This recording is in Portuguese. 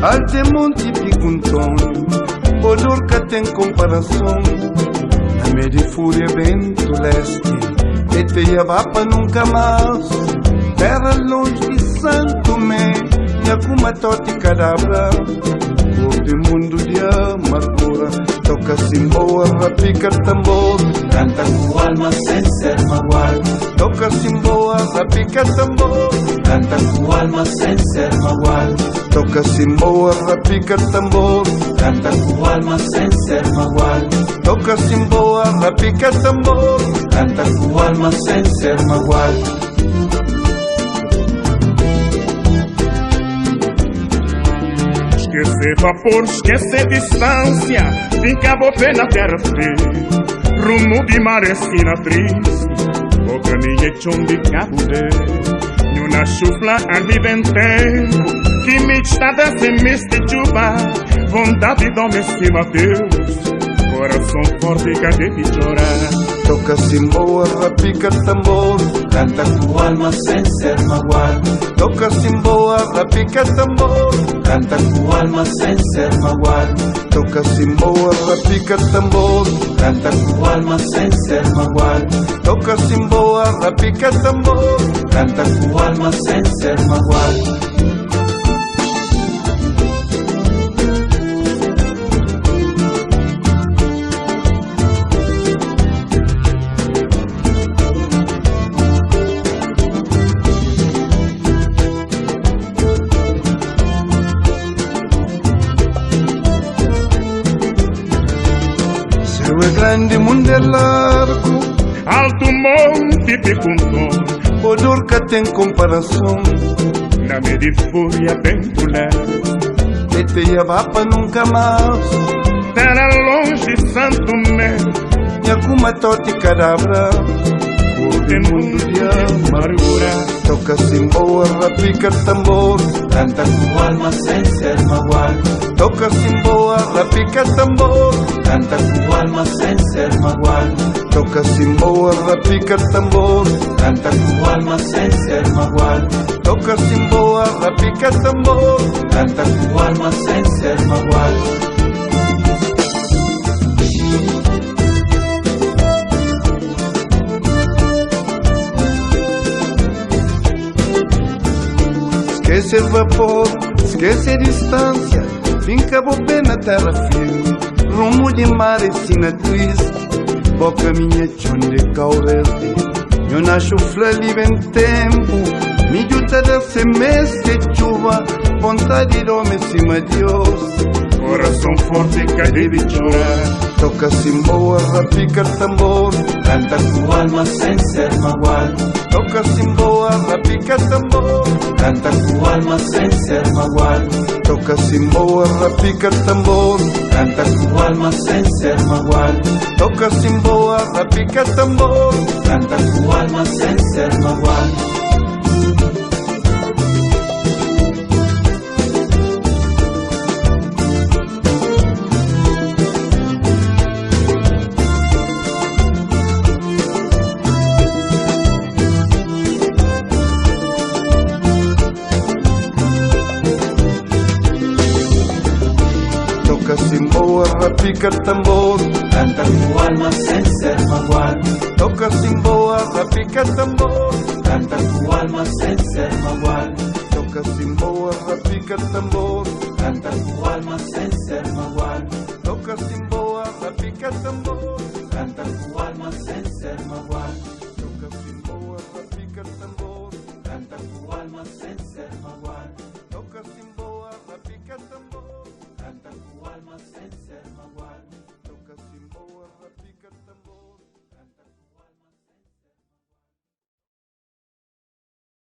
Altemonte e Picuntone, odor que tem comparação. Na média fúria vento leste, e te abapa nunca mais. Terra longe de Santo Tomé, Nhacuma Toti Cadabra. De mundo de amargura, toca simboa, rapica tambor. Canta com alma sem ser magoado. Toca simboa, rapica tambor. Canta com alma sem ser magoado. Toca simboa, rapica tambor. Canta com alma sem ser magoado. Toca simboa, rapica tambor. Canta com alma sem ser magoado. Esquecer vapor, esquecer distância, fincava pé na terra fria, rumo de maresquina triste, o caminho chão de Cabo Verde, numa chufla arriba tempo, que me está desse misto de chuva, vontade de estima Deus, coração forte cadê de chorar. Toca simboa, rapica tambor. Canta com alma sem ser magoado. Toca simboa, rapica tambor. Canta com alma sem ser magoado. Toca simboa, rapica tambor. Canta com alma sem ser magoado. Toca simboa, rapica tambor. Canta com alma sem ser magoado. O grande mundo é largo, alto monte Picuntone, odor que tem comparação. na média fúria vento leste, E te abapa nunca mais. terra longe Santo Tomé, Nhacuma Toti Cadabra. de mundo de amargura. Toca simboa, rapica tambor. Canta com alma sem ser magoado. Toca simboa, rapica tambor. Canta com alma sem ser magoado. Toca simboa, rapica tambor. Canta com alma sem ser magoado. Toca simboa, rapica tambor. Canta com alma sem ser magoado. Esquece vapor, esquece distância, finca bopé na terra firme, rumo de mar e sina triste, boca minha chão de caureste, eu nasço flali bem tempo, me juta desse mês de chuva, vontade de homem cima de Deus, Coração forte cadê de chorar. toca simboa, rapica tambor, Canta com alma sem ser magoado. toca simboa, rapica tambor, Canta com alma sem ser magoado. toca simboa, rapica tambor, Canta com alma sem ser magoado. toca simboa, rapica tambor. Canta com alma sem ser magoado. Toca simboa, rapica tambor. Canta com alma sem ser magoado. Toca simboa, rapica tambor. Canta com alma sem ser magoado. Toca simboa, rapica tambor. Canta com alma sem ser magoado. Toca simboa, rapica tambor. Canta com alma sem ser magoado. Toca simboa, rapica tambor. Canta com alma sem ser magoado.